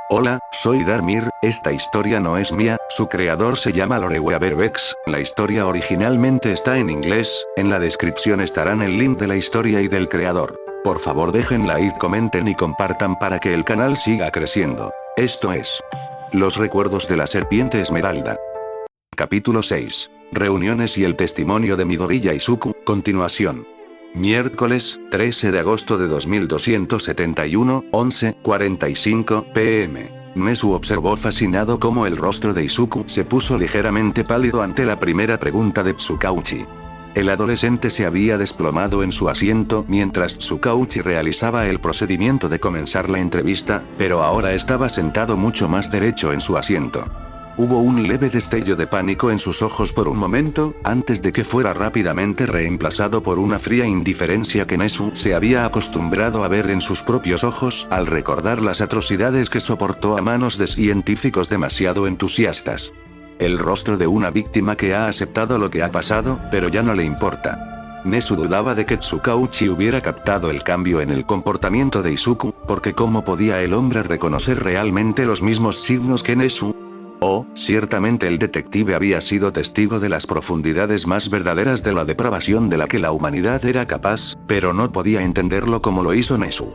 Hola, soy Darmir, esta historia no es mía, su creador se llama Lorewea Berbex, la historia originalmente está en inglés, en la descripción estarán el link de la historia y del creador. Por favor dejen like, comenten y compartan para que el canal siga creciendo. Esto es Los recuerdos de la serpiente esmeralda. Capítulo 6. Reuniones y el testimonio de Midoriya Izuku, continuación. Miércoles, 13 de agosto de 2271, 11:45 p.m. Nezu observó fascinado cómo el rostro de Izuku se puso ligeramente pálido ante la primera pregunta de Tsukauchi. El adolescente se había desplomado en su asiento mientras Tsukauchi realizaba el procedimiento de comenzar la entrevista, pero ahora estaba sentado mucho más derecho en su asiento. Hubo un leve destello de pánico en sus ojos por un momento, antes de que fuera rápidamente reemplazado por una fría indiferencia que Nezu se había acostumbrado a ver en sus propios ojos al recordar las atrocidades que soportó a manos de científicos demasiado entusiastas. El rostro de una víctima que ha aceptado lo que ha pasado, pero ya no le importa. Nezu dudaba de que Tsukauchi hubiera captado el cambio en el comportamiento de Izuku, porque ¿cómo podía el hombre reconocer realmente los mismos signos que Nezu? Ciertamente el detective había sido testigo de las profundidades más verdaderas de la depravación de la que la humanidad era capaz, pero no podía entenderlo como lo hizo Nezu.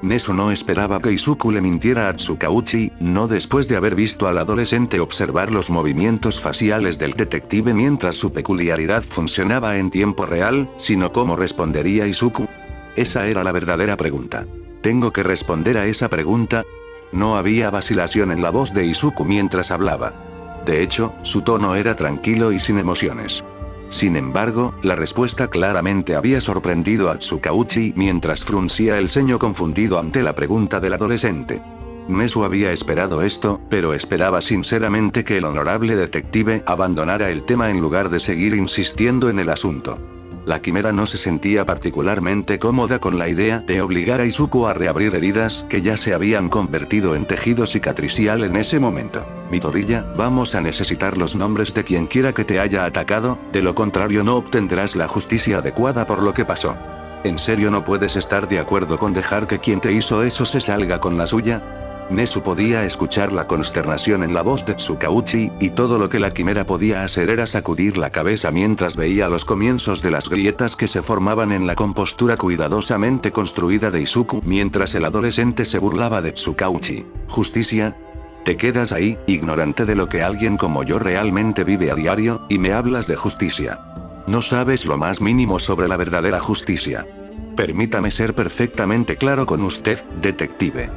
Nezu no esperaba que Izuku le mintiera a Tsukauchi, no después de haber visto al adolescente observar los movimientos faciales del detective mientras su peculiaridad funcionaba en tiempo real, sino cómo respondería Izuku. Esa era la verdadera pregunta. ¿Tengo que responder a esa pregunta? No había vacilación en la voz de Izuku mientras hablaba. De hecho, su tono era tranquilo y sin emociones. Sin embargo, la respuesta claramente había sorprendido a Tsukauchi mientras fruncía el ceño confundido ante la pregunta del adolescente. Nezu había esperado esto, pero esperaba sinceramente que el honorable detective abandonara el tema en lugar de seguir insistiendo en el asunto. La quimera no se sentía particularmente cómoda con la idea de obligar a Izuku a reabrir heridas que ya se habían convertido en tejido cicatricial en ese momento. Midoriya, vamos a necesitar los nombres de quien quiera que te haya atacado, de lo contrario no obtendrás la justicia adecuada por lo que pasó. ¿En serio no puedes estar de acuerdo con dejar que quien te hizo eso se salga con la suya? Nezu podía escuchar la consternación en la voz de Tsukauchi, y todo lo que la quimera podía hacer era sacudir la cabeza mientras veía los comienzos de las grietas que se formaban en la compostura cuidadosamente construida de Izuku mientras el adolescente se burlaba de Tsukauchi. ¿Justicia? Te quedas ahí, ignorante de lo que alguien como yo realmente vive a diario, y me hablas de justicia. No sabes lo más mínimo sobre la verdadera justicia. Permítame ser perfectamente claro con usted, detective.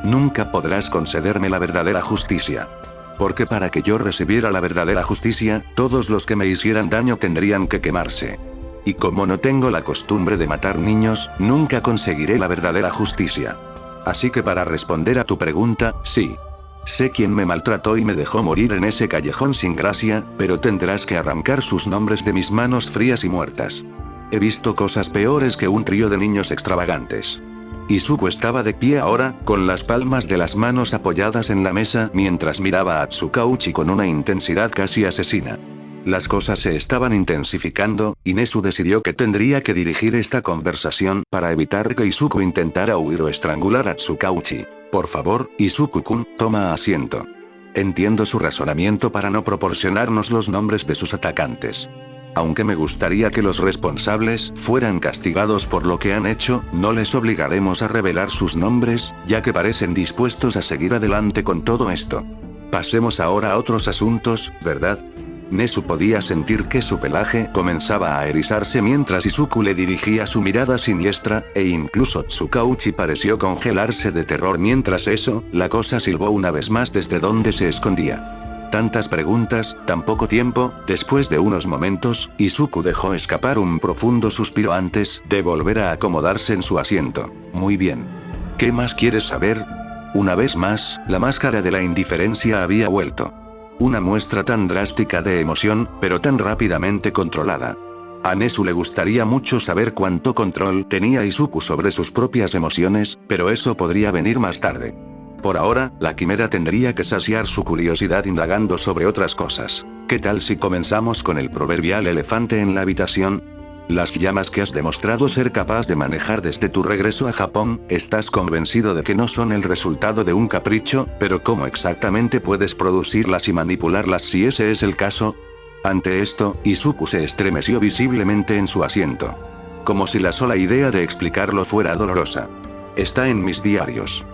Nunca podrás concederme la verdadera justicia. Porque para que yo recibiera la verdadera justicia, todos los que me hicieran daño tendrían que quemarse. Y como no tengo la costumbre de matar niños, nunca conseguiré la verdadera justicia. Así que para responder a tu pregunta, sí. Sé quién me maltrató y me dejó morir en ese callejón sin gracia, pero tendrás que arrancar sus nombres de mis manos frías y muertas. He visto cosas peores que un trío de niños extravagantes. Izuku estaba de pie ahora, con las palmas de las manos apoyadas en la mesa mientras miraba a Tsukauchi con una intensidad casi asesina. Las cosas se estaban intensificando, y Nezu decidió que tendría que dirigir esta conversación para evitar que Izuku intentara huir o estrangular a Tsukauchi. Por favor, Izuku-kun, toma asiento. Entiendo su razonamiento para no proporcionarnos los nombres de sus atacantes. Aunque me gustaría que los responsables fueran castigados por lo que han hecho, no les obligaremos a revelar sus nombres, ya que parecen dispuestos a seguir adelante con todo esto. Pasemos ahora a otros asuntos, ¿verdad? Nezu podía sentir que su pelaje comenzaba a erizarse mientras Izuku le dirigía su mirada siniestra, e incluso Tsukauchi pareció congelarse de terror mientras la cosa silbó una vez más desde donde se escondía. Tantas preguntas, tan poco tiempo. Después de unos momentos, Izuku dejó escapar un profundo suspiro antes de volver a acomodarse en su asiento. Muy bien. ¿Qué más quieres saber? Una vez más, la máscara de la indiferencia había vuelto. Una muestra tan drástica de emoción, pero tan rápidamente controlada. A Nezu le gustaría mucho saber cuánto control tenía Izuku sobre sus propias emociones, pero eso podría venir más tarde. Por ahora, la quimera tendría que saciar su curiosidad indagando sobre otras cosas. ¿Qué tal si comenzamos con el proverbial elefante en la habitación? Las llamas que has demostrado ser capaz de manejar desde tu regreso a Japón, estás convencido de que no son el resultado de un capricho, pero ¿cómo exactamente puedes producirlas y manipularlas si ese es el caso? Ante esto, Izuku se estremeció visiblemente en su asiento. Como si la sola idea de explicarlo fuera dolorosa. Está en mis diarios.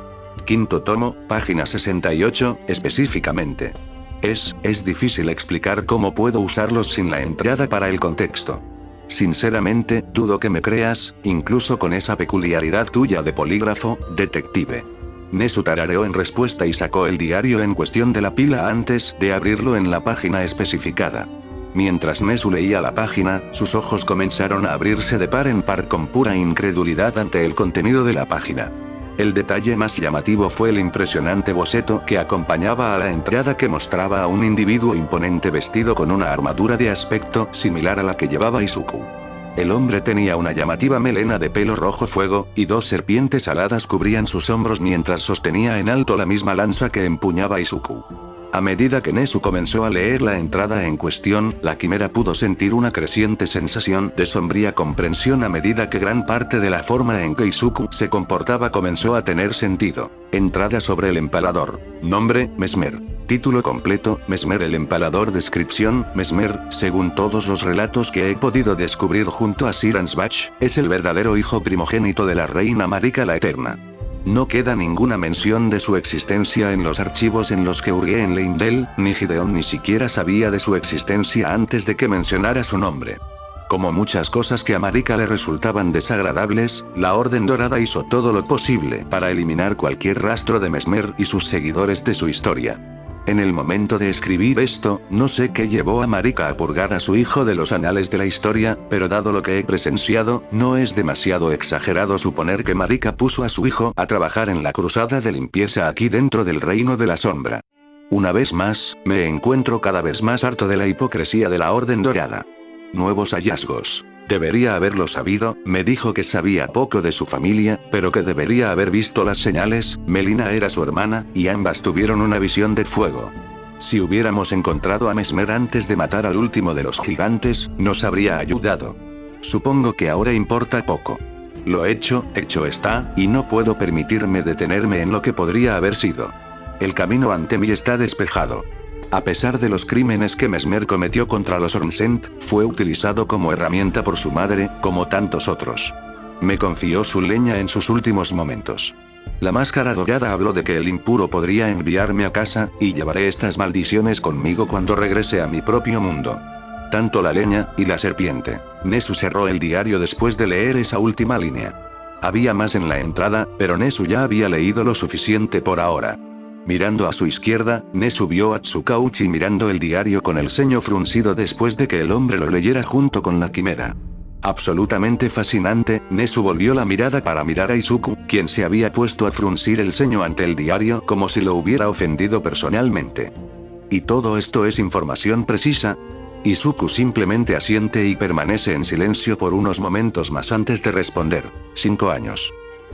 Quinto tomo, página 68, específicamente. Es difícil explicar cómo puedo usarlos sin la entrada para el contexto. Sinceramente, dudo que me creas, incluso con esa peculiaridad tuya de polígrafo, detective. Nezu tarareó en respuesta y sacó el diario en cuestión de la pila antes de abrirlo en la página especificada. Mientras Nezu leía la página, sus ojos comenzaron a abrirse de par en par con pura incredulidad ante el contenido de la página. El detalle más llamativo fue el impresionante boceto que acompañaba a la entrada que mostraba a un individuo imponente vestido con una armadura de aspecto similar a la que llevaba Izuku. El hombre tenía una llamativa melena de pelo rojo fuego, y dos serpientes aladas cubrían sus hombros mientras sostenía en alto la misma lanza que empuñaba Izuku. A medida que Nezu comenzó a leer la entrada en cuestión, la quimera pudo sentir una creciente sensación de sombría comprensión a medida que gran parte de la forma en que Izuku se comportaba comenzó a tener sentido. Entrada sobre el empalador. Nombre, Mesmer. Título completo, Mesmer el empalador. Descripción, Mesmer, según todos los relatos que he podido descubrir junto a Sir Ansbach, es el verdadero hijo primogénito de la reina Marika la Eterna. No queda ninguna mención de su existencia en los archivos en los que hurgué en Leyndell, ni Gideon ni siquiera sabía de su existencia antes de que mencionara su nombre. Como muchas cosas que a Marika le resultaban desagradables, la Orden Dorada hizo todo lo posible para eliminar cualquier rastro de Mesmer y sus seguidores de su historia. En el momento de escribir esto, no sé qué llevó a Marika a purgar a su hijo de los anales de la historia, pero dado lo que he presenciado, no es demasiado exagerado suponer que Marika puso a su hijo a trabajar en la cruzada de limpieza aquí dentro del Reino de la Sombra. Una vez más, me encuentro cada vez más harto de la hipocresía de la Orden Dorada. Nuevos hallazgos. Debería haberlo sabido, me dijo que sabía poco de su familia, pero que debería haber visto las señales. Melina era su hermana, y ambas tuvieron una visión de fuego. Si hubiéramos encontrado a Mesmer antes de matar al último de los gigantes, nos habría ayudado. Supongo que ahora importa poco. Lo hecho está, y no puedo permitirme detenerme en lo que podría haber sido. El camino ante mí está despejado. A pesar de los crímenes que Mesmer cometió contra los Ornsent, fue utilizado como herramienta por su madre, como tantos otros. Me confió su leña en sus últimos momentos. La Máscara Dorada habló de que el impuro podría enviarme a casa, y llevaré estas maldiciones conmigo cuando regrese a mi propio mundo. Tanto la leña, y la serpiente. Nezu cerró el diario después de leer esa última línea. Había más en la entrada, pero Nezu ya había leído lo suficiente por ahora. Mirando a su izquierda, Nezu vio a Tsukauchi mirando el diario con el ceño fruncido después de que el hombre lo leyera junto con la quimera. Absolutamente fascinante, Nezu volvió la mirada para mirar a Izuku, quien se había puesto a fruncir el ceño ante el diario como si lo hubiera ofendido personalmente. ¿Y todo esto es información precisa? Izuku simplemente asiente y permanece en silencio por unos momentos más antes de responder. 5 años.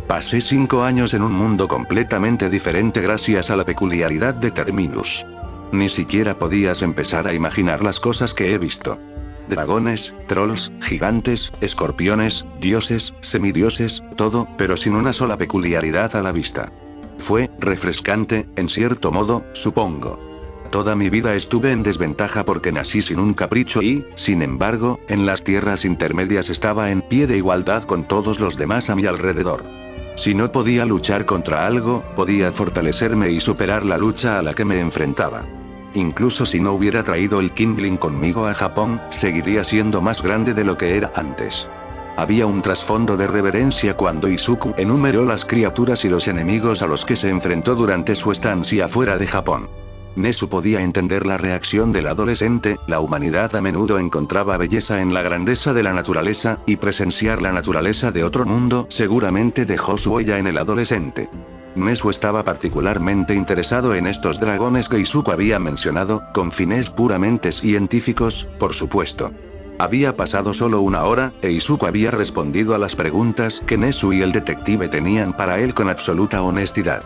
Pasé 5 años en un mundo completamente diferente gracias a la peculiaridad de Terminus. Ni siquiera podías empezar a imaginar las cosas que he visto. Dragones, trolls, gigantes, escorpiones, dioses, semidioses, todo, pero sin una sola peculiaridad a la vista. Fue refrescante, en cierto modo, supongo. Toda mi vida estuve en desventaja porque nací sin un capricho y, sin embargo, en las tierras intermedias estaba en pie de igualdad con todos los demás a mi alrededor. Si no podía luchar contra algo, podía fortalecerme y superar la lucha a la que me enfrentaba. Incluso si no hubiera traído el Kindling conmigo a Japón, seguiría siendo más grande de lo que era antes. Había un trasfondo de reverencia cuando Izuku enumeró las criaturas y los enemigos a los que se enfrentó durante su estancia fuera de Japón. Nezu podía entender la reacción del adolescente, la humanidad a menudo encontraba belleza en la grandeza de la naturaleza, y presenciar la naturaleza de otro mundo seguramente dejó su huella en el adolescente. Nezu estaba particularmente interesado en estos dragones que Izuku había mencionado, con fines puramente científicos, por supuesto. Había pasado solo 1 hora, e Izuku había respondido a las preguntas que Nezu y el detective tenían para él con absoluta honestidad.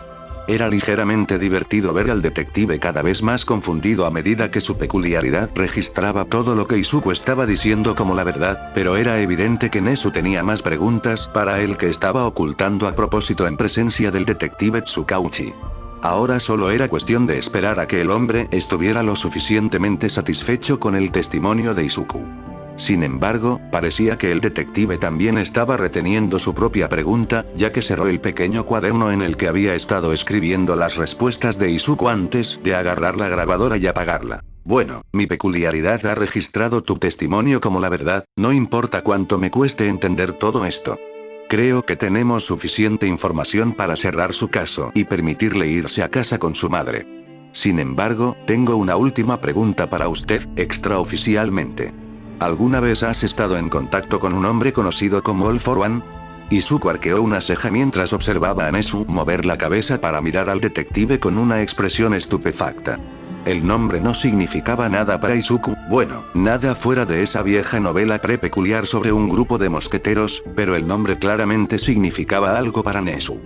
Era ligeramente divertido ver al detective cada vez más confundido a medida que su peculiaridad registraba todo lo que Izuku estaba diciendo como la verdad, pero era evidente que Nezu tenía más preguntas para él que estaba ocultando a propósito en presencia del detective Tsukauchi. Ahora solo era cuestión de esperar a que el hombre estuviera lo suficientemente satisfecho con el testimonio de Izuku. Sin embargo, parecía que el detective también estaba reteniendo su propia pregunta, ya que cerró el pequeño cuaderno en el que había estado escribiendo las respuestas de Izuku antes de agarrar la grabadora y apagarla. Bueno, mi peculiaridad ha registrado tu testimonio como la verdad, no importa cuánto me cueste entender todo esto. Creo que tenemos suficiente información para cerrar su caso y permitirle irse a casa con su madre. Sin embargo, tengo una última pregunta para usted, extraoficialmente. ¿Alguna vez has estado en contacto con un hombre conocido como All for One? Izuku arqueó una ceja mientras observaba a Nezu mover la cabeza para mirar al detective con una expresión estupefacta. El nombre no significaba nada para Izuku, bueno, nada fuera de esa vieja novela peculiar sobre un grupo de mosqueteros, pero el nombre claramente significaba algo para Nezu.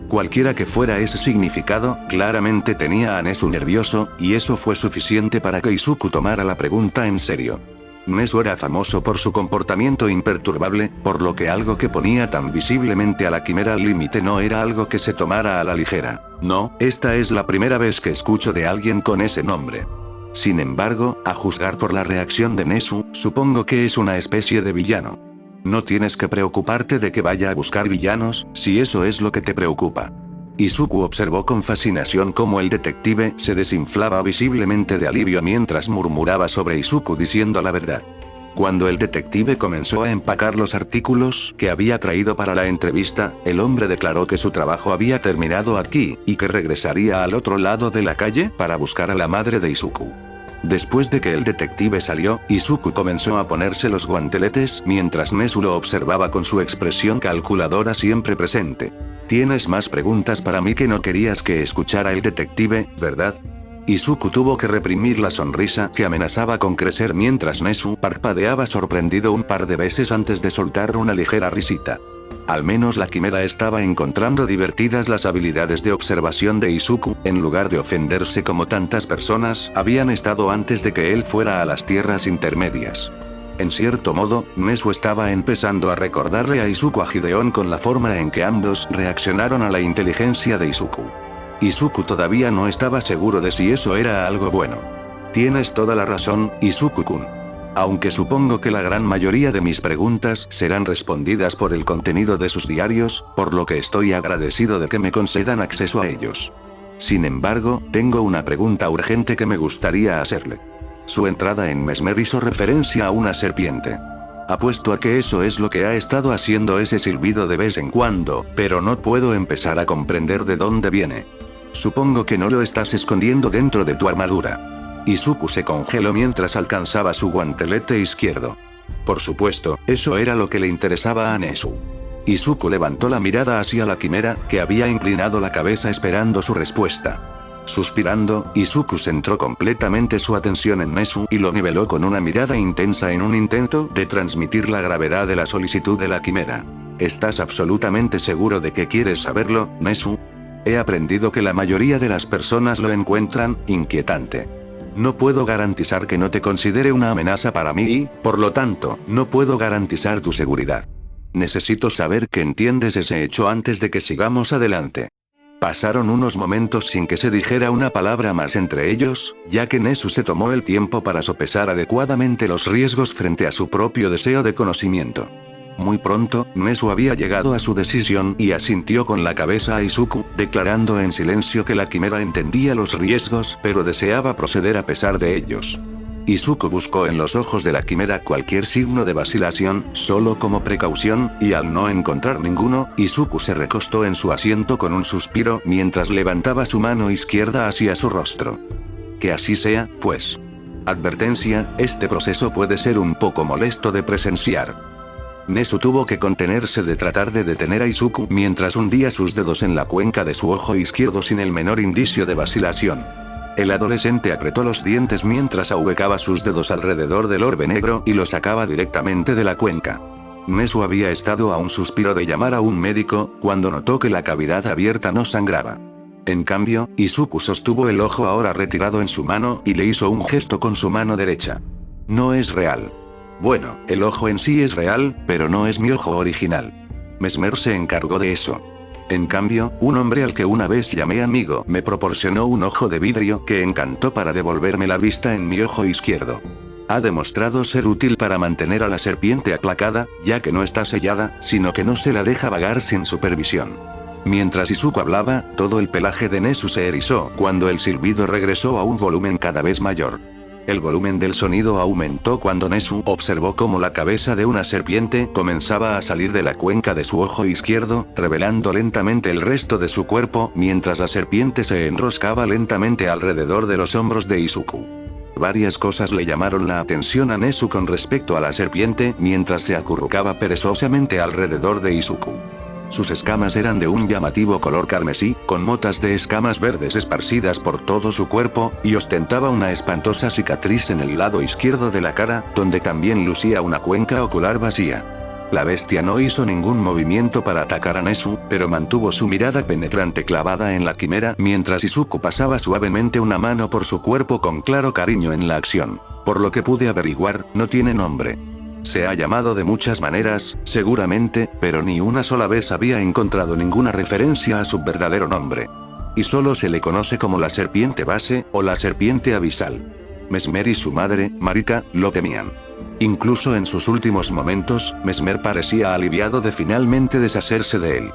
Cualquiera que fuera ese significado, claramente tenía a Nezu nervioso, y eso fue suficiente para que Izuku tomara la pregunta en serio. Nezu era famoso por su comportamiento imperturbable, por lo que algo que ponía tan visiblemente a la quimera al límite no era algo que se tomara a la ligera. No, esta es la primera vez que escucho de alguien con ese nombre. Sin embargo, a juzgar por la reacción de Nezu, supongo que es una especie de villano. No tienes que preocuparte de que vaya a buscar villanos, si eso es lo que te preocupa. Izuku observó con fascinación cómo el detective se desinflaba visiblemente de alivio mientras murmuraba sobre Izuku diciendo la verdad. Cuando el detective comenzó a empacar los artículos que había traído para la entrevista, el hombre declaró que su trabajo había terminado aquí, y que regresaría al otro lado de la calle para buscar a la madre de Izuku. Después de que el detective salió, Izuku comenzó a ponerse los guanteletes mientras Nezu lo observaba con su expresión calculadora siempre presente. Tienes más preguntas para mí que no querías que escuchara el detective, ¿verdad? Izuku tuvo que reprimir la sonrisa que amenazaba con crecer mientras Nezu parpadeaba sorprendido un par de veces antes de soltar una ligera risita. Al menos la quimera estaba encontrando divertidas las habilidades de observación de Izuku, en lugar de ofenderse como tantas personas habían estado antes de que él fuera a las tierras intermedias. En cierto modo, Nezu estaba empezando a recordarle a Izuku a Gideon con la forma en que ambos reaccionaron a la inteligencia de Izuku. Izuku todavía no estaba seguro de si eso era algo bueno. Tienes toda la razón, Izuku-kun. Aunque supongo que la gran mayoría de mis preguntas serán respondidas por el contenido de sus diarios, por lo que estoy agradecido de que me concedan acceso a ellos. Sin embargo, tengo una pregunta urgente que me gustaría hacerle. Su entrada en Mesmer hizo referencia a una serpiente. Apuesto a que eso es lo que ha estado haciendo ese silbido de vez en cuando, pero no puedo empezar a comprender de dónde viene. Supongo que no lo estás escondiendo dentro de tu armadura. Izuku se congeló mientras alcanzaba su guantelete izquierdo. Por supuesto, eso era lo que le interesaba a Nezu. Izuku levantó la mirada hacia la quimera, que había inclinado la cabeza esperando su respuesta. Suspirando, Izuku centró completamente su atención en Nezu y lo niveló con una mirada intensa en un intento de transmitir la gravedad de la solicitud de la quimera. ¿Estás absolutamente seguro de que quieres saberlo, Nezu? He aprendido que la mayoría de las personas lo encuentran inquietante. No puedo garantizar que no te considere una amenaza para mí y, por lo tanto, no puedo garantizar tu seguridad. Necesito saber que entiendes ese hecho antes de que sigamos adelante. Pasaron unos momentos sin que se dijera una palabra más entre ellos, ya que Nezu se tomó el tiempo para sopesar adecuadamente los riesgos frente a su propio deseo de conocimiento. Muy pronto, Nezu había llegado a su decisión y asintió con la cabeza a Izuku, declarando en silencio que la quimera entendía los riesgos pero deseaba proceder a pesar de ellos. Izuku buscó en los ojos de la quimera cualquier signo de vacilación, solo como precaución, y al no encontrar ninguno, Izuku se recostó en su asiento con un suspiro mientras levantaba su mano izquierda hacia su rostro. Que así sea, pues. Advertencia, este proceso puede ser un poco molesto de presenciar. Nezu tuvo que contenerse de tratar de detener a Izuku mientras hundía sus dedos en la cuenca de su ojo izquierdo sin el menor indicio de vacilación. El adolescente apretó los dientes mientras ahuecaba sus dedos alrededor del orbe negro y lo sacaba directamente de la cuenca. Nezu había estado a un suspiro de llamar a un médico, cuando notó que la cavidad abierta no sangraba. En cambio, Izuku sostuvo el ojo ahora retirado en su mano y le hizo un gesto con su mano derecha. No es real. Bueno, el ojo en sí es real, pero no es mi ojo original. Mesmer se encargó de eso. En cambio, un hombre al que una vez llamé amigo me proporcionó un ojo de vidrio que encantó para devolverme la vista en mi ojo izquierdo. Ha demostrado ser útil para mantener a la serpiente aplacada, ya que no está sellada, sino que no se la deja vagar sin supervisión. Mientras Izuku hablaba, todo el pelaje de Nezu se erizó cuando el silbido regresó a un volumen cada vez mayor. El volumen del sonido aumentó cuando Nezu observó cómo la cabeza de una serpiente comenzaba a salir de la cuenca de su ojo izquierdo, revelando lentamente el resto de su cuerpo, mientras la serpiente se enroscaba lentamente alrededor de los hombros de Izuku. Varias cosas le llamaron la atención a Nezu con respecto a la serpiente mientras se acurrucaba perezosamente alrededor de Izuku. Sus escamas eran de un llamativo color carmesí, con motas de escamas verdes esparcidas por todo su cuerpo, y ostentaba una espantosa cicatriz en el lado izquierdo de la cara, donde también lucía una cuenca ocular vacía. La bestia no hizo ningún movimiento para atacar a Nezu, pero mantuvo su mirada penetrante clavada en la quimera mientras Izuku pasaba suavemente una mano por su cuerpo con claro cariño en la acción. Por lo que pude averiguar, no tiene nombre. Se ha llamado de muchas maneras, seguramente, pero ni una sola vez había encontrado ninguna referencia a su verdadero nombre. Y solo se le conoce como la serpiente base, o la serpiente abisal. Mesmer y su madre, Marika, lo temían. Incluso en sus últimos momentos, Mesmer parecía aliviado de finalmente deshacerse de él.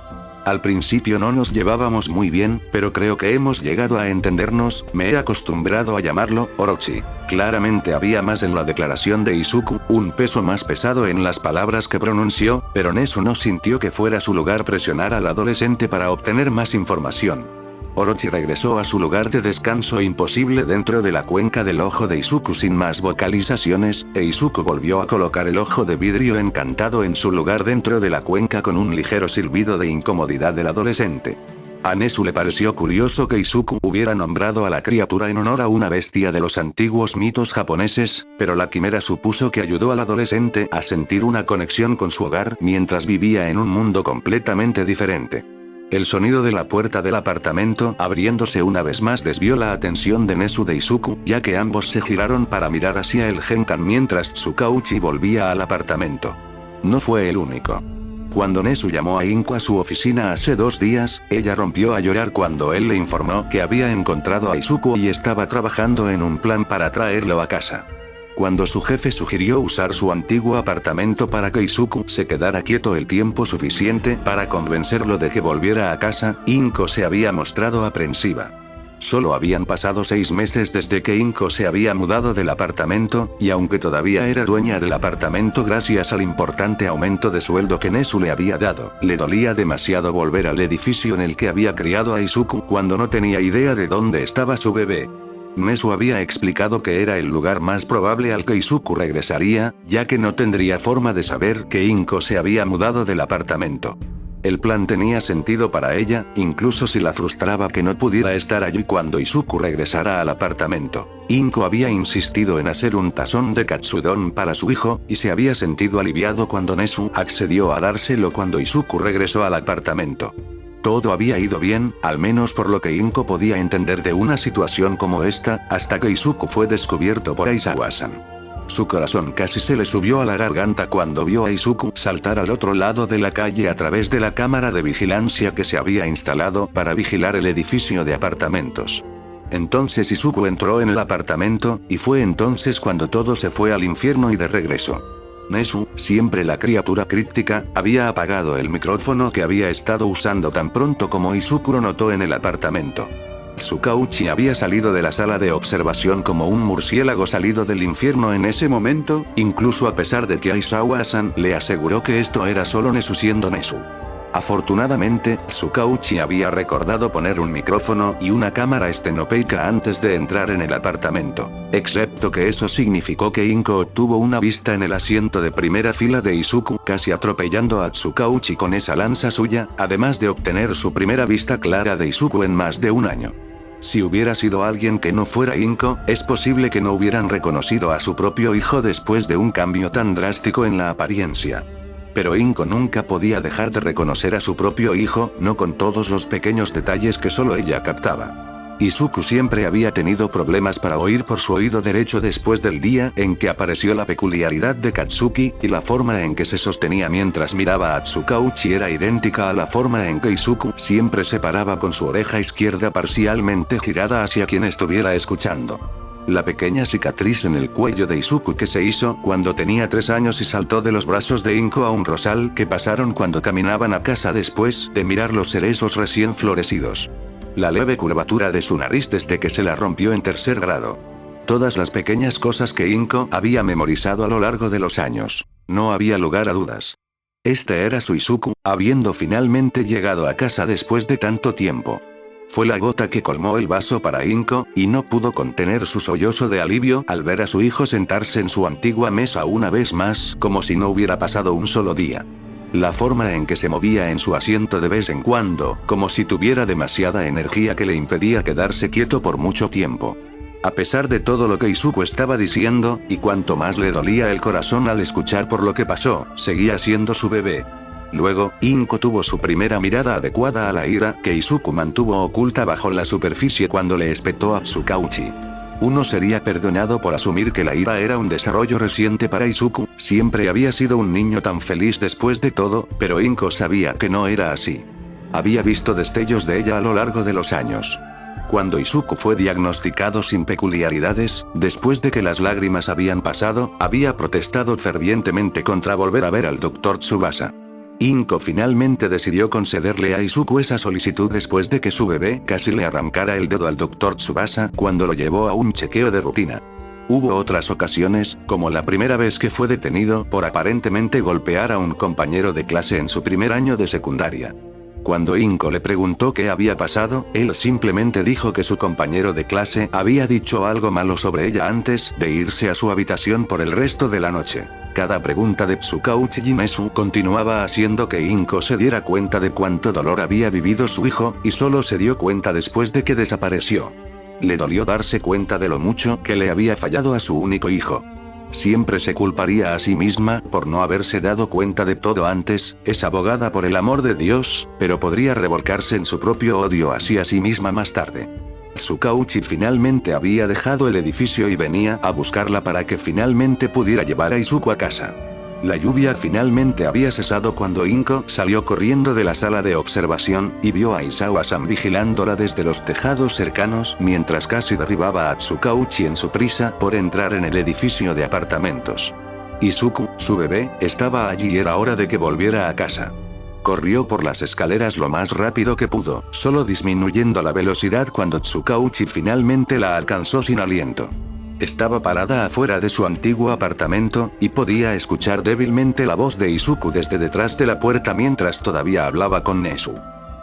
Al principio no nos llevábamos muy bien, pero creo que hemos llegado a entendernos, me he acostumbrado a llamarlo, Orochi. Claramente había más en la declaración de Izuku, un peso más pesado en las palabras que pronunció, pero Nezu no sintió que fuera su lugar presionar al adolescente para obtener más información. Orochi regresó a su lugar de descanso imposible dentro de la cuenca del ojo de Izuku sin más vocalizaciones, e Izuku volvió a colocar el ojo de vidrio encantado en su lugar dentro de la cuenca con un ligero silbido de incomodidad del adolescente. A Nezu le pareció curioso que Izuku hubiera nombrado a la criatura en honor a una bestia de los antiguos mitos japoneses, pero la quimera supuso que ayudó al adolescente a sentir una conexión con su hogar mientras vivía en un mundo completamente diferente. El sonido de la puerta del apartamento abriéndose una vez más desvió la atención de Nezu de Izuku, ya que ambos se giraron para mirar hacia el Genkan mientras Tsukauchi volvía al apartamento. No fue el único. Cuando Nezu llamó a Inko a su oficina hace 2 días, ella rompió a llorar cuando él le informó que había encontrado a Izuku y estaba trabajando en un plan para traerlo a casa. Cuando su jefe sugirió usar su antiguo apartamento para que Izuku se quedara quieto el tiempo suficiente para convencerlo de que volviera a casa, Inko se había mostrado aprensiva. Solo habían pasado 6 meses desde que Inko se había mudado del apartamento, y aunque todavía era dueña del apartamento gracias al importante aumento de sueldo que Nezu le había dado, le dolía demasiado volver al edificio en el que había criado a Izuku cuando no tenía idea de dónde estaba su bebé. Nezu había explicado que era el lugar más probable al que Izuku regresaría, ya que no tendría forma de saber que Inko se había mudado del apartamento. El plan tenía sentido para ella, incluso si la frustraba que no pudiera estar allí cuando Izuku regresara al apartamento. Inko había insistido en hacer un tazón de katsudon para su hijo, y se había sentido aliviado cuando Nezu accedió a dárselo cuando Izuku regresó al apartamento. Todo había ido bien, al menos por lo que Inko podía entender de una situación como esta, hasta que Izuku fue descubierto por Aizawa-san. Su corazón casi se le subió a la garganta cuando vio a Izuku saltar al otro lado de la calle a través de la cámara de vigilancia que se había instalado para vigilar el edificio de apartamentos. Entonces Izuku entró en el apartamento, y fue entonces cuando todo se fue al infierno y de regreso. Nezu, siempre la criatura críptica, había apagado el micrófono que había estado usando tan pronto como Izuku lo notó en el apartamento. Tsukauchi había salido de la sala de observación como un murciélago salido del infierno en ese momento, incluso a pesar de que Aizawa-san le aseguró que esto era solo Nezu siendo Nezu. Afortunadamente, Tsukauchi había recordado poner un micrófono y una cámara estenopeica antes de entrar en el apartamento, excepto que eso significó que Inko obtuvo una vista en el asiento de primera fila de Izuku, casi atropellando a Tsukauchi con esa lanza suya, además de obtener su primera vista clara de Izuku en más de un año. Si hubiera sido alguien que no fuera Inko, es posible que no hubieran reconocido a su propio hijo después de un cambio tan drástico en la apariencia. Pero Inko nunca podía dejar de reconocer a su propio hijo, no con todos los pequeños detalles que solo ella captaba. Izuku siempre había tenido problemas para oír por su oído derecho después del día en que apareció la peculiaridad de Katsuki, y la forma en que se sostenía mientras miraba a Tsukauchi era idéntica a la forma en que Izuku siempre se paraba con su oreja izquierda parcialmente girada hacia quien estuviera escuchando. La pequeña cicatriz en el cuello de Izuku que se hizo cuando tenía 3 años y saltó de los brazos de Inko a un rosal que pasaron cuando caminaban a casa después de mirar los cerezos recién florecidos. La leve curvatura de su nariz desde que se la rompió en 3er grado. Todas las pequeñas cosas que Inko había memorizado a lo largo de los años. No había lugar a dudas. Este era su Izuku, habiendo finalmente llegado a casa después de tanto tiempo. Fue la gota que colmó el vaso para Inko, y no pudo contener su sollozo de alivio al ver a su hijo sentarse en su antigua mesa una vez más, como si no hubiera pasado un solo día. La forma en que se movía en su asiento de vez en cuando, como si tuviera demasiada energía que le impedía quedarse quieto por mucho tiempo. A pesar de todo lo que Izuku estaba diciendo, y cuanto más le dolía el corazón al escuchar por lo que pasó, seguía siendo su bebé. Luego, Inko tuvo su primera mirada adecuada a la ira que Izuku mantuvo oculta bajo la superficie cuando le espetó a Tsukauchi. Uno sería perdonado por asumir que la ira era un desarrollo reciente para Izuku, siempre había sido un niño tan feliz después de todo, pero Inko sabía que no era así. Había visto destellos de ella a lo largo de los años. Cuando Izuku fue diagnosticado sin peculiaridades, después de que las lágrimas habían pasado, había protestado fervientemente contra volver a ver al Dr. Tsubasa. Inko finalmente decidió concederle a Izuku esa solicitud después de que su bebé casi le arrancara el dedo al Dr. Tsubasa cuando lo llevó a un chequeo de rutina. Hubo otras ocasiones, como la primera vez que fue detenido por aparentemente golpear a un compañero de clase en su primer año de secundaria. Cuando Inko le preguntó qué había pasado, él simplemente dijo que su compañero de clase había dicho algo malo sobre ella antes de irse a su habitación por el resto de la noche. Cada pregunta de Tsukauchi Jimesu continuaba haciendo que Inko se diera cuenta de cuánto dolor había vivido su hijo, y solo se dio cuenta después de que desapareció. Le dolió darse cuenta de lo mucho que le había fallado a su único hijo. Siempre se culparía a sí misma por no haberse dado cuenta de todo antes, es abogada por el amor de Dios, pero podría revolcarse en su propio odio hacia sí misma más tarde. Tsukauchi finalmente había dejado el edificio y venía a buscarla para que finalmente pudiera llevar a Izuku a casa. La lluvia finalmente había cesado cuando Inko salió corriendo de la sala de observación, y vio a Isawa-san vigilándola desde los tejados cercanos mientras casi derribaba a Tsukauchi en su prisa por entrar en el edificio de apartamentos. Izuku, su bebé, estaba allí y era hora de que volviera a casa. Corrió por las escaleras lo más rápido que pudo, solo disminuyendo la velocidad cuando Tsukauchi finalmente la alcanzó sin aliento. Estaba parada afuera de su antiguo apartamento, y podía escuchar débilmente la voz de Izuku desde detrás de la puerta mientras todavía hablaba con Nezu.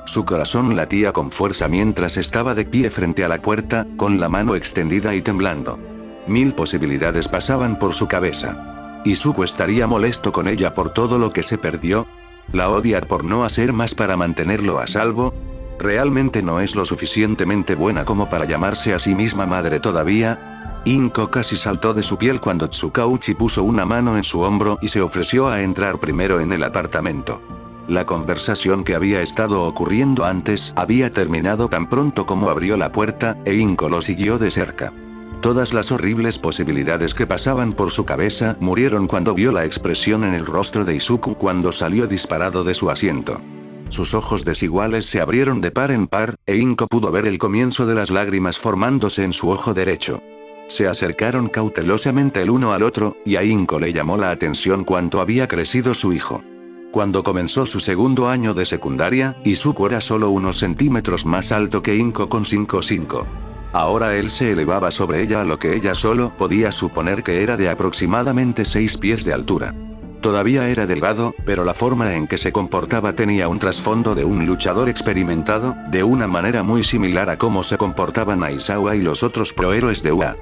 Su corazón latía con fuerza mientras estaba de pie frente a la puerta, con la mano extendida y temblando. 1000 posibilidades pasaban por su cabeza. Izuku estaría molesto con ella por todo lo que se perdió. ¿La odia por no hacer más para mantenerlo a salvo? ¿Realmente no es lo suficientemente buena como para llamarse a sí misma madre todavía? Inko casi saltó de su piel cuando Tsukauchi puso una mano en su hombro y se ofreció a entrar primero en el apartamento. La conversación que había estado ocurriendo antes había terminado tan pronto como abrió la puerta, e Inko lo siguió de cerca. Todas las horribles posibilidades que pasaban por su cabeza murieron cuando vio la expresión en el rostro de Izuku cuando salió disparado de su asiento. Sus ojos desiguales se abrieron de par en par, e Inko pudo ver el comienzo de las lágrimas formándose en su ojo derecho. Se acercaron cautelosamente el uno al otro, y a Inko le llamó la atención cuánto había crecido su hijo. Cuando comenzó su segundo año de secundaria, Izuku era solo unos centímetros más alto que Inko con 5'5". Ahora él se elevaba sobre ella a lo que ella solo podía suponer que era de aproximadamente 6 pies de altura. Todavía era delgado, pero la forma en que se comportaba tenía un trasfondo de un luchador experimentado, de una manera muy similar a cómo se comportaban Aizawa y los otros prohéroes de UA.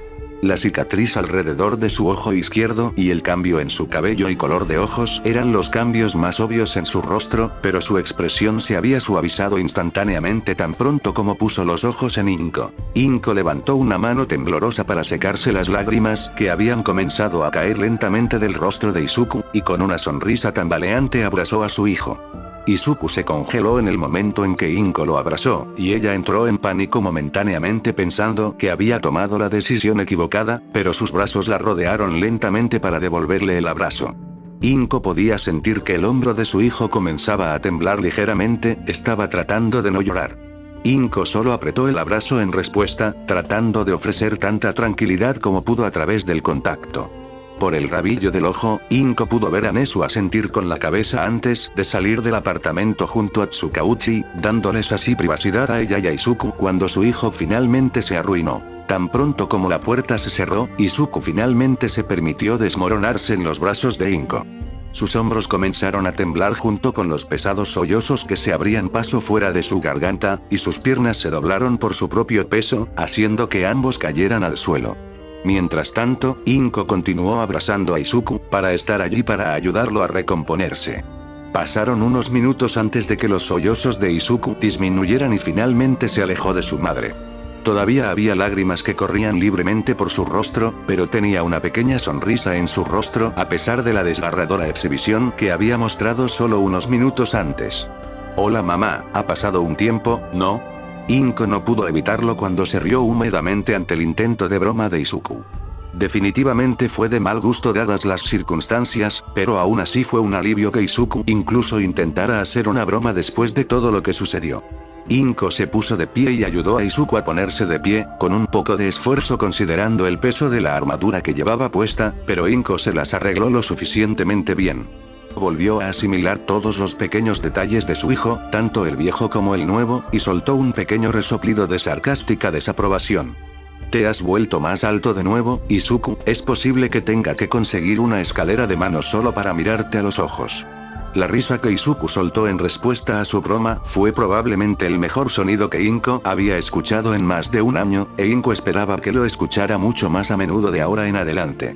La cicatriz alrededor de su ojo izquierdo y el cambio en su cabello y color de ojos eran los cambios más obvios en su rostro, pero su expresión se había suavizado instantáneamente tan pronto como puso los ojos en Inko. Inko levantó una mano temblorosa para secarse las lágrimas que habían comenzado a caer lentamente del rostro de Izuku, y con una sonrisa tambaleante abrazó a su hijo. Izuku se congeló en el momento en que Inko lo abrazó, y ella entró en pánico momentáneamente pensando que había tomado la decisión equivocada, pero sus brazos la rodearon lentamente para devolverle el abrazo. Inko podía sentir que el hombro de su hijo comenzaba a temblar ligeramente, estaba tratando de no llorar. Inko solo apretó el abrazo en respuesta, tratando de ofrecer tanta tranquilidad como pudo a través del contacto. Por el rabillo del ojo, Inko pudo ver a Nezu asentir con la cabeza antes de salir del apartamento junto a Tsukauchi, dándoles así privacidad a ella y a Izuku cuando su hijo finalmente se arruinó. Tan pronto como la puerta se cerró, Izuku finalmente se permitió desmoronarse en los brazos de Inko. Sus hombros comenzaron a temblar junto con los pesados sollozos que se abrían paso fuera de su garganta, y sus piernas se doblaron por su propio peso, haciendo que ambos cayeran al suelo. Mientras tanto, Inko continuó abrazando a Izuku, para estar allí para ayudarlo a recomponerse. Pasaron unos minutos antes de que los sollozos de Izuku disminuyeran y finalmente se alejó de su madre. Todavía había lágrimas que corrían libremente por su rostro, pero tenía una pequeña sonrisa en su rostro a pesar de la desgarradora exhibición que había mostrado solo unos minutos antes. «Hola mamá, ha pasado un tiempo, ¿no?». Inko no pudo evitarlo cuando se rió húmedamente ante el intento de broma de Izuku. Definitivamente fue de mal gusto dadas las circunstancias, pero aún así fue un alivio que Izuku incluso intentara hacer una broma después de todo lo que sucedió. Inko se puso de pie y ayudó a Izuku a ponerse de pie, con un poco de esfuerzo considerando el peso de la armadura que llevaba puesta, pero Inko se las arregló lo suficientemente bien. Volvió a asimilar todos los pequeños detalles de su hijo, tanto el viejo como el nuevo, y soltó un pequeño resoplido de sarcástica desaprobación. «¿Te has vuelto más alto de nuevo, Izuku? Es posible que tenga que conseguir una escalera de mano solo para mirarte a los ojos». La risa que Izuku soltó en respuesta a su broma fue probablemente el mejor sonido que Inko había escuchado en más de un año, e Inko esperaba que lo escuchara mucho más a menudo de ahora en adelante.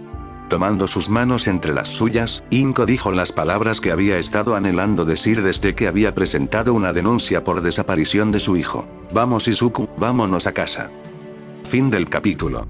Tomando sus manos entre las suyas, Inko dijo las palabras que había estado anhelando decir desde que había presentado una denuncia por desaparición de su hijo. «Vamos Izuku, vámonos a casa». Fin del capítulo.